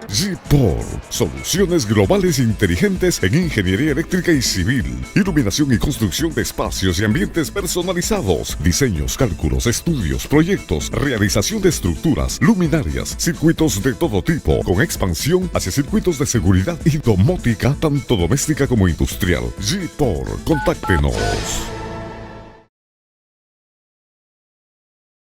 G-Por, soluciones globales inteligentes en ingeniería eléctrica y civil, iluminación y construcción de espacios y ambientes personalizados, diseños, cálculos, estudios, proyectos, realización de estructuras, luminarias, circuitos de todo tipo, con expansión hacia circuitos de seguridad y domótica, tanto doméstica como industrial. G-Por, contáctenos.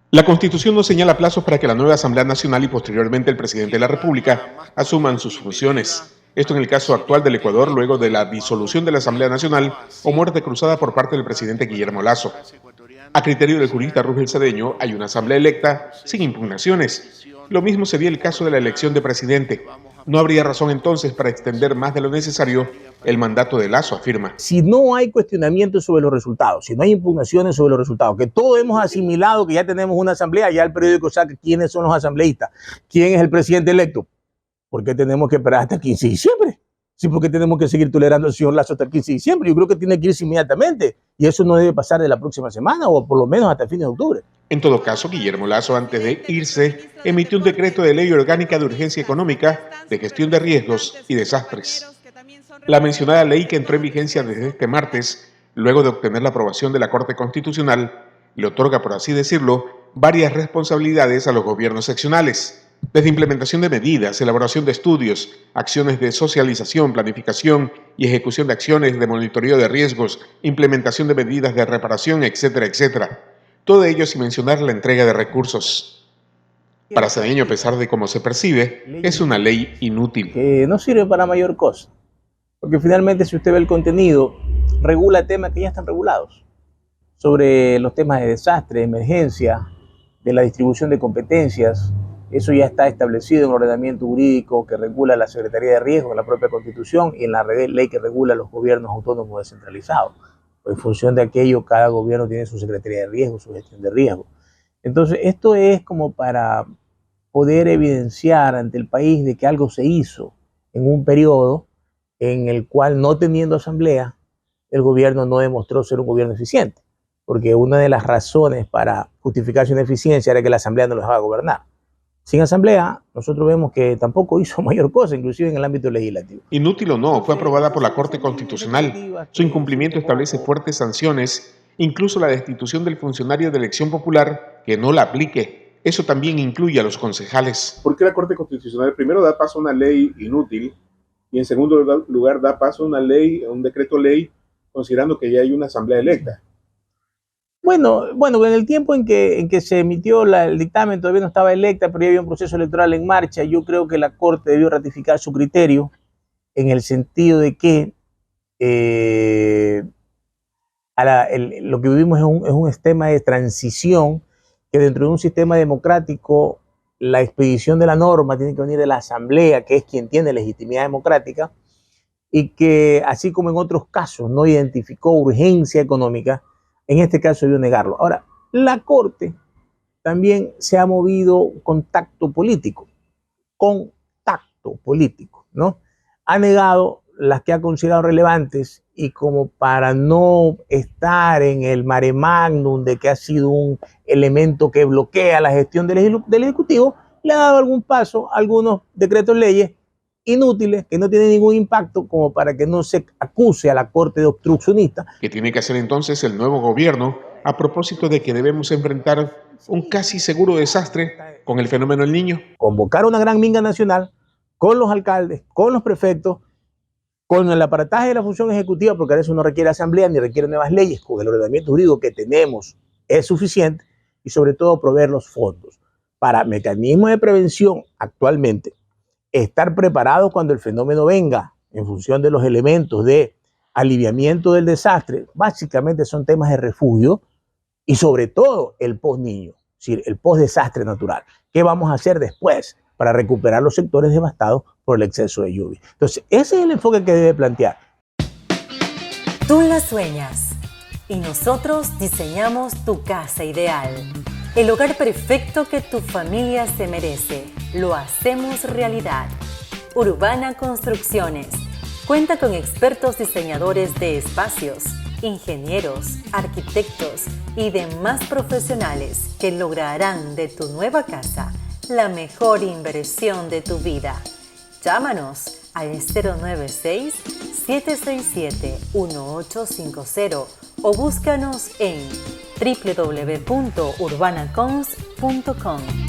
La Constitución no señala plazos para que la nueva Asamblea Nacional y posteriormente el presidente de la República asuman sus funciones. Esto en el caso actual del Ecuador luego de la disolución de la Asamblea Nacional o muerte cruzada por parte del presidente Guillermo Lasso. A criterio del jurista Rugel Cedeño, hay una asamblea electa sin impugnaciones. Lo mismo sería el caso de la elección de presidente. No habría razón entonces para extender más de lo necesario el mandato de Lasso, afirma. Si no hay cuestionamientos sobre los resultados, si no hay impugnaciones sobre los resultados, que todos hemos asimilado que ya tenemos una asamblea, ya el periódico saca quiénes son los asambleístas, quién es el presidente electo, ¿por qué tenemos que esperar hasta el 15 de diciembre? Sí, porque tenemos que seguir tolerando al señor Lasso hasta el 15 de diciembre. Yo creo que tiene que irse inmediatamente y eso no debe pasar de la próxima semana o por lo menos hasta el fin de octubre. En todo caso, Guillermo Lasso, antes de irse, emitió un decreto de ley orgánica de urgencia económica, de gestión de riesgos y desastres. La mencionada ley, que entró en vigencia desde este martes, luego de obtener la aprobación de la Corte Constitucional, le otorga, por así decirlo, varias responsabilidades a los gobiernos seccionales, desde implementación de medidas, elaboración de estudios, acciones de socialización, planificación y ejecución de acciones de monitoreo de riesgos, implementación de medidas de reparación, etcétera, etcétera. Todo ello sin mencionar la entrega de recursos. Para Cedeño, a pesar de cómo se percibe, es una ley inútil. Que no sirve para mayor cosa, porque finalmente si usted ve el contenido, regula temas que ya están regulados, sobre los temas de desastre, de emergencia, de la distribución de competencias. Eso ya está establecido en el ordenamiento jurídico que regula la Secretaría de Riesgo, en la propia Constitución y en la ley que regula los gobiernos autónomos descentralizados. En función de aquello, cada gobierno tiene su Secretaría de Riesgo, su gestión de riesgo. Entonces, esto es como para poder evidenciar ante el país de que algo se hizo en un periodo en el cual, no teniendo asamblea, el gobierno no demostró ser un gobierno eficiente, porque una de las razones para justificar su ineficiencia era que la asamblea no lo dejaba gobernar. Sin asamblea, nosotros vemos que tampoco hizo mayor cosa, inclusive en el ámbito legislativo. Inútil o no, fue aprobada por la Corte Constitucional. Su incumplimiento establece fuertes sanciones, incluso la destitución del funcionario de elección popular que no la aplique. Eso también incluye a los concejales. ¿Por qué la Corte Constitucional primero da paso a una ley inútil y en segundo lugar da paso a una ley, a un decreto ley, considerando que ya hay una asamblea electa? Bueno, en el tiempo en que se emitió el dictamen todavía no estaba electa, pero ya había un proceso electoral en marcha. Yo creo que la Corte debió ratificar su criterio en el sentido de que lo que vivimos es un sistema de transición, que dentro de un sistema democrático la expedición de la norma tiene que venir de la Asamblea, que es quien tiene legitimidad democrática, y que así como en otros casos no identificó urgencia económica, en este caso debió negarlo. Ahora, la Corte también se ha movido con tacto político, ¿no? Ha negado las que ha considerado relevantes y, como para no estar en el mare magnum de que ha sido un elemento que bloquea la gestión del Ejecutivo, le ha dado algún paso a algunos decretos leyes inútiles que no tienen ningún impacto, como para que no se acuse a la Corte de obstruccionista. ¿Qué tiene que hacer entonces el nuevo gobierno a propósito de que debemos enfrentar un casi seguro desastre con el fenómeno El Niño? Convocar una gran minga nacional con los alcaldes, con los prefectos, con el aparataje de la función ejecutiva, porque eso no requiere asamblea ni requiere nuevas leyes, con el ordenamiento jurídico que tenemos es suficiente, y sobre todo proveer los fondos para mecanismos de prevención actualmente, estar preparados cuando el fenómeno venga en función de los elementos de aliviamiento del desastre. Básicamente son temas de refugio y sobre todo el post-niño, es decir, el post-desastre natural. ¿Qué vamos a hacer después para recuperar los sectores devastados por el exceso de lluvia? Entonces, ese es el enfoque que debe plantear. Tú la sueñas y nosotros diseñamos tu casa ideal. El hogar perfecto que tu familia se merece. Lo hacemos realidad. Urbana Construcciones cuenta con expertos diseñadores de espacios, ingenieros, arquitectos y demás profesionales que lograrán de tu nueva casa la mejor inversión de tu vida. Llámanos al 096-767-1850 o búscanos en www.urbanacons.com.